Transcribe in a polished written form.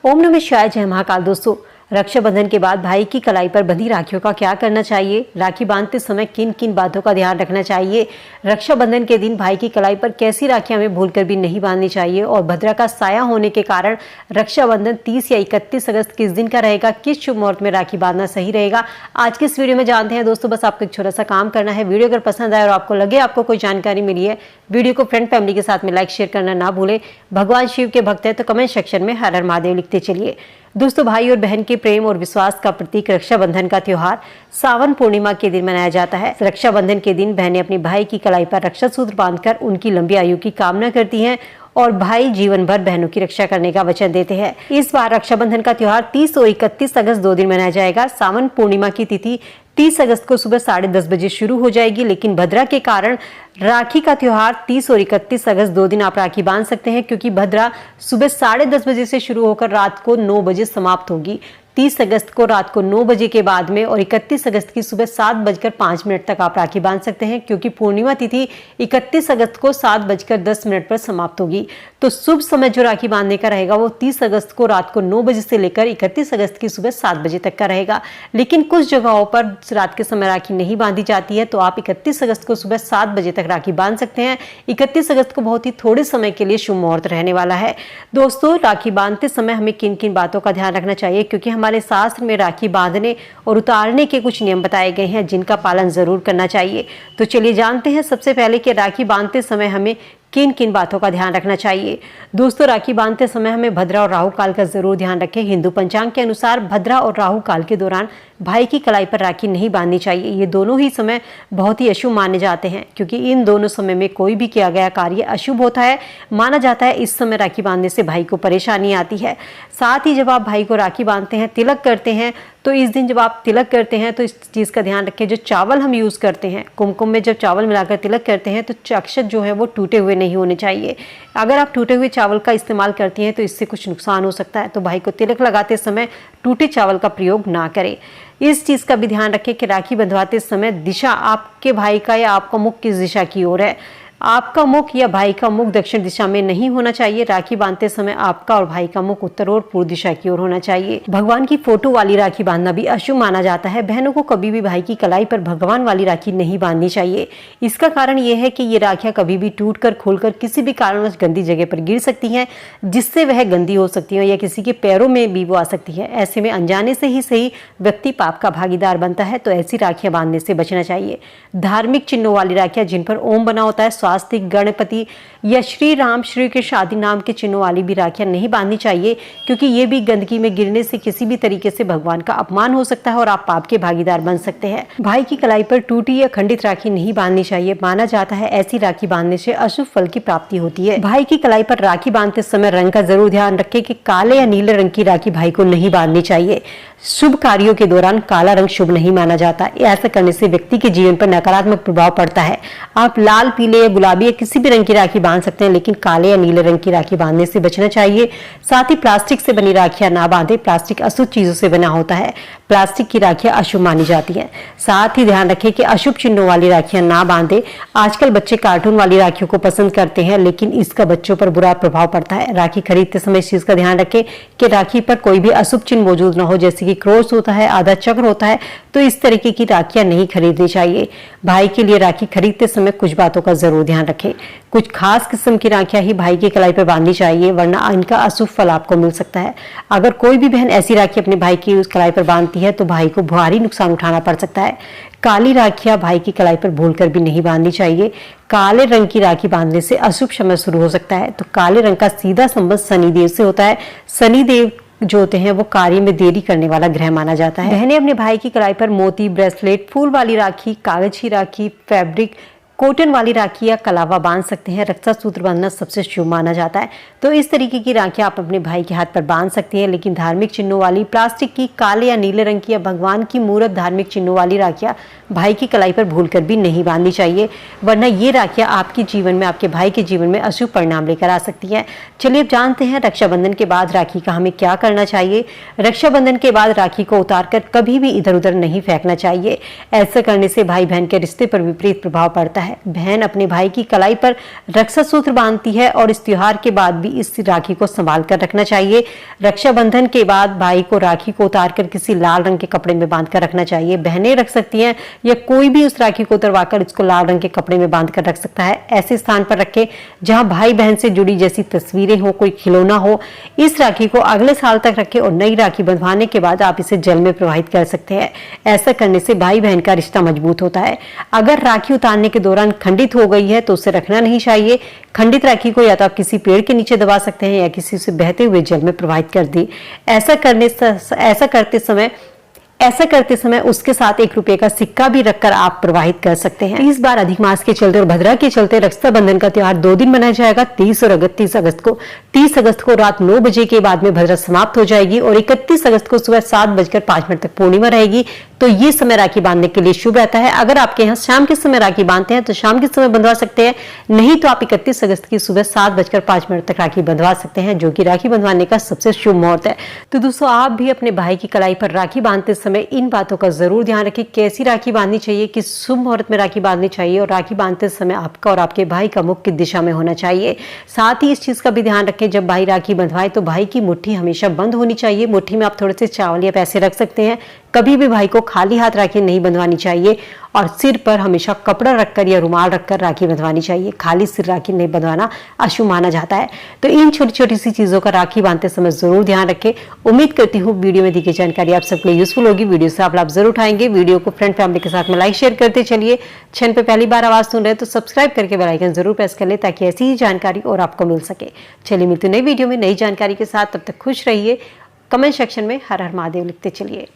ओम नमः शिवाय, जय महाकाल। दोस्तों, रक्षाबंधन के बाद भाई की कलाई पर बंधी राखियों का क्या करना चाहिए, राखी बांधते समय किन किन बातों का ध्यान रखना चाहिए, रक्षाबंधन के दिन भाई की कलाई पर कैसी राखियां हमें भूलकर भी नहीं बांधनी चाहिए, और भद्रा का साया होने के कारण रक्षाबंधन 30 या 31 अगस्त किस दिन का रहेगा, किस शुभ मुहूर्त में राखी बांधना सही रहेगा, आज के इस वीडियो में जानते हैं। दोस्तों, बस आपको एक छोटा सा काम करना है। वीडियो अगर पसंद आए और आपको लगे आपको कोई जानकारी मिली है, वीडियो को फ्रेंड फैमिली के साथ में लाइक शेयर करना ना भूलें। भगवान शिव के भक्त हैं तो कमेंट सेक्शन में हर हर महादेव लिखते चलिए। दोस्तों, भाई और बहन के प्रेम और विश्वास का प्रतीक रक्षाबंधन का त्योहार सावन पूर्णिमा के दिन मनाया जाता है। रक्षाबंधन के दिन बहनें अपने भाई की कलाई पर रक्षा सूत्र बांधकर उनकी लंबी आयु की कामना करती हैं और भाई जीवन भर बहनों की रक्षा करने का वचन देते हैं। इस बार रक्षाबंधन का त्योहार 30 और 31 अगस्त 2 दिन मनाया जाएगा। सावन पूर्णिमा की तिथि 30 अगस्त को सुबह 10:30 बजे शुरू हो जाएगी, लेकिन भद्रा के कारण राखी का त्योहार 30 और 31 अगस्त 2 दिन आप राखी बांध सकते हैं, क्योंकि भद्रा सुबह 10:30 बजे से शुरू होकर रात को 9 बजे समाप्त होगी। 30 अगस्त को रात को 9 बजे के बाद में और 31 अगस्त की सुबह 7:05 तक आप राखी बांध सकते हैं, क्योंकि पूर्णिमा तिथि 31 अगस्त को 7:10 पर समाप्त होगी। तो शुभ समय जो राखी बांधने का रहेगा वो 30 अगस्त को रात को 9 बजे से लेकर 31 अगस्त की सुबह 7 बजे तक का रहेगा। लेकिन कुछ जगहों पर रात के समय राखी नहीं बांधी जाती है, तो आप 31 अगस्त को सुबह 7 बजे तक राखी बांध सकते हैं। 31 अगस्त को बहुत ही थोड़े समय के लिए शुभ मुहूर्त रहने वाला है। दोस्तों, राखी बांधते समय हमें किन किन बातों का ध्यान रखना चाहिए, क्योंकि हमारे शास्त्र में राखी बांधने और उतारने के कुछ नियम बताए गए हैं जिनका पालन जरूर करना चाहिए। तो चलिए जानते हैं सबसे पहले कि राखी बांधते समय हमें किन किन बातों का ध्यान रखना चाहिए। दोस्तों, राखी बांधते समय हमें भद्रा और राहु काल का जरूर ध्यान रखें। हिंदू पंचांग के अनुसार भद्रा और राहु काल के दौरान भाई की कलाई पर राखी नहीं बांधनी चाहिए। ये दोनों ही समय बहुत ही अशुभ माने जाते हैं, क्योंकि इन दोनों समय में कोई भी किया गया कार्य अशुभ होता है। माना जाता है इस समय राखी बांधने से भाई को परेशानी आती है। साथ ही जब आप भाई को राखी बांधते हैं, तिलक करते हैं, तो इस दिन जब आप तिलक करते हैं तो इस चीज़ का ध्यान रखें, जो चावल हम यूज़ करते हैं, कुमकुम में जब चावल मिलाकर तिलक करते हैं तो अक्षत जो है वो टूटे हुए नहीं होने चाहिए। अगर आप टूटे हुए चावल का इस्तेमाल करती हैं तो इससे कुछ नुकसान हो सकता है। तो भाई को तिलक लगाते समय टूटे चावल का प्रयोग ना करें। इस चीज़ का भी ध्यान रखें कि राखी बंधवाते समय दिशा आपके भाई का या आपका मुख किस दिशा की ओर है। आपका मुख या भाई का मुख दक्षिण दिशा में नहीं होना चाहिए। राखी बांधते समय आपका और भाई का मुख उत्तर और पूर्व दिशा की ओर होना चाहिए। भगवान की फोटो वाली राखी बांधना भी अशुभ माना जाता है। बहनों को कभी भी भाई की कलाई पर भगवान वाली राखी नहीं बांधनी चाहिए। इसका कारण यह है कि ये राखियां कभी भी टूटकर खोलकर किसी भी कारणवश गंदी जगह पर गिर सकती हैं, जिससे वह गंदी हो सकती है या किसी के पैरों में भी वो आ सकती है। ऐसे में अनजाने से ही सही व्यक्ति पाप का भागीदार बनता है, तो ऐसी राखियां बांधने से बचना चाहिए। धार्मिक चिन्हों वाली राखियां जिन पर ओम बना होता है, स्वास्तिक, गणपति या श्री राम श्री कृष्ण आदि नाम के चिन्हों वाली भी राखियां नहीं बांधनी चाहिए, क्योंकि ये भी गंदगी में गिरने से किसी भी तरीके से भगवान का अपमान हो सकता है और आप पाप के भागीदार बन सकते हैं। भाई की कलाई पर टूटी या खंडित राखी नहीं बांधनी चाहिए। माना जाता है ऐसी राखी बांधने से अशुभ फल की प्राप्ति होती है। भाई की कलाई पर राखी बांधते समय रंग का जरूर ध्यान रखें कि काले या नीले रंग की राखी भाई को नहीं बांधनी चाहिए। शुभ कार्यों के दौरान काला रंग शुभ नहीं माना जाता। ऐसा करने से व्यक्ति के जीवन पर नकारात्मक प्रभाव पड़ता है। आप लाल, पीले या गुलाबी या किसी भी रंग की राखी बांध सकते हैं, लेकिन काले या नीले रंग की राखी बांधने से बचना चाहिए। साथ ही प्लास्टिक से बनी राखियां ना बांधे। प्लास्टिक अशुभ चीजों से बना होता है। प्लास्टिक की राखियां अशुभ मानी जाती हैं। साथ ही ध्यान रखें कि अशुभ चिन्हों वाली राखियां ना बांधे। आजकल बच्चे कार्टून वाली राखियों को पसंद करते हैं, लेकिन इसका बच्चों पर बुरा प्रभाव पड़ता है। राखी खरीदते समय इस चीज का ध्यान रखें कि राखी पर कोई भी अशुभ चिन्ह मौजूद न हो, जैसे कि क्रॉस होता है, आधा चक्र होता है, तो इस तरीके की राखियां नहीं खरीदनी चाहिए। भाई के लिए राखी खरीदते समय कुछ बातों का जरूर ध्यान रखें। कुछ खास किस्म की राखियां ही भाई की कलाई पर बांधनी चाहिए, वरना इनका अशुभ फल आपको मिल सकता है। अगर कोई भी बहन ऐसी राखी अपने भाई की उस कलाई पर बांधती है तो भाई को भारी नुकसान उठाना पड़ सकता है। काली राखियां भाई की कलाई पर भूलकर भी नहीं बांधनी चाहिए। काले रंग की राखी बांधने से अशुभ समय शुरू हो सकता है। तो काले रंग का सीधा संबंध शनिदेव से होता है। शनिदेव जो होते हैं वो कार्य में देरी करने वाला ग्रह माना जाता है। बहनें अपने भाई की कलाई पर मोती, ब्रेसलेट, फूल वाली राखी, कागज की राखी, फैब्रिक, कॉटन वाली राखी या कलावा बांध सकते हैं। रक्षा सूत्र बांधना सबसे शुभ माना जाता है। तो इस तरीके की राखियां आप अपने भाई के हाथ पर बांध सकती हैं, लेकिन धार्मिक चिन्हों वाली, प्लास्टिक की, काले या नीले रंग की या भगवान की मूर्त धार्मिक चिन्हों वाली राखियां भाई की कलाई पर भूलकर भी नहीं बांधनी चाहिए, वरना ये राखियां आपके जीवन में, आपके भाई के जीवन में अशुभ परिणाम लेकर आ सकती हैं। चलिए अब जानते हैं रक्षाबंधन के बाद राखी का हमें क्या करना चाहिए। रक्षाबंधन के बाद राखी को उतारकर कभी भी इधर उधर नहीं फेंकना चाहिए। ऐसा करने से भाई बहन के रिश्ते पर विपरीत प्रभाव पड़ता है। है। बहन अपने भाई की कलाई पर रक्षा सूत्र बांधती है और इस त्योहार के बाद भी इस राखी को संभाल कर रखना चाहिए। रक्षाबंधन के बाद भाई को राखी को उतार कर किसी लाल रंग के कपड़े में बांध कर रखना चाहिए। बहनें रख सकती हैं या कोई भी उस राखी को उतरवाकर इसको लाल रंग के कपड़े में बांध कर रख सकता है। ऐसे स्थान पर रखें जहां भाई बहन से जुड़ी जैसी तस्वीरें हो, कोई खिलौना हो। इस राखी को अगले साल तक रखें और नई राखी बंधवाने के बाद आप इसे जल में प्रवाहित कर सकते हैं। ऐसा करने से भाई बहन का रिश्ता मजबूत होता है। अगर राखी उतारने के दौरान खंडित हो गई है तो उसे रखना नहीं चाहिए। खंडित राखी को या तो आप किसी पेड़ के नीचे दबा सकते हैं या किसी से बहते हुए जल में प्रवाहित कर दी। ऐसा करते समय उसके साथ ₹1 का सिक्का भी रखकर आप प्रवाहित कर सकते हैं। इस बार अधिक मास के चलते और भद्रा के चलते रक्षाबंधन का त्योहार 2 दिन मनाया जाएगा, 30 और 31 अगस्त को। 30 अगस्त को रात 9 बजे के बाद में भद्रा समाप्त हो जाएगी और 31 अगस्त को सुबह 7:05 तक पूर्णिमा रहेगी। तो ये समय राखी बांधने के लिए शुभ रहता है। अगर आपके यहाँ शाम के समय राखी बांधते हैं तो शाम के समय बंधवा सकते हैं, नहीं तो आप 31 अगस्त की सुबह 7:05 तक राखी बंधवा सकते हैं, जो कि राखी बंधवाने का सबसे शुभ मुहूर्त है। तो दोस्तों, आप भी अपने भाई की कलाई पर राखी बांधते समय इन बातों का जरूर ध्यान रखें। कैसी राखी बांधनी चाहिए, किस शुभ मुहूर्त में राखी बांधनी चाहिए और राखी बांधते समय आपका और आपके भाई का मुख किस दिशा में होना चाहिए। साथ ही इस चीज का भी ध्यान रखें, जब भाई राखी बंधवाए तो भाई की मुट्ठी हमेशा बंद होनी चाहिए। मुट्ठी में आप थोड़े से चावल या पैसे रख सकते हैं। कभी भी भाई को खाली हाथ राखी नहीं बंधवानी चाहिए और सिर पर हमेशा कपड़ा रखकर या रुमाल रखकर राखी बंधवानी चाहिए। खाली सिर राखी नहीं बंधवाना अशुभ माना जाता है। तो इन छोटी छोटी सी चीजों का राखी बांधते समय जरूर ध्यान रखें। उम्मीद करती हूँ वीडियो में दी गई जानकारी आप सबके लिए यूजफुल होगी। वीडियो से आप लाभ जरूर उठाएंगे। वीडियो को फ्रेंड फैमिली के साथ में लाइक शेयर करते चलिए। चैनल पे पहली बार आवाज सुन रहे हैं तो सब्सक्राइब करके बेल आइकन जरूर प्रेस कर ले, ताकि ऐसी ही जानकारी और आपको मिल सके। चलिए मिलते नई वीडियो में नई जानकारी के साथ, तब तक खुश रहिए। कमेंट सेक्शन में हर हर महादेव लिखते चलिए।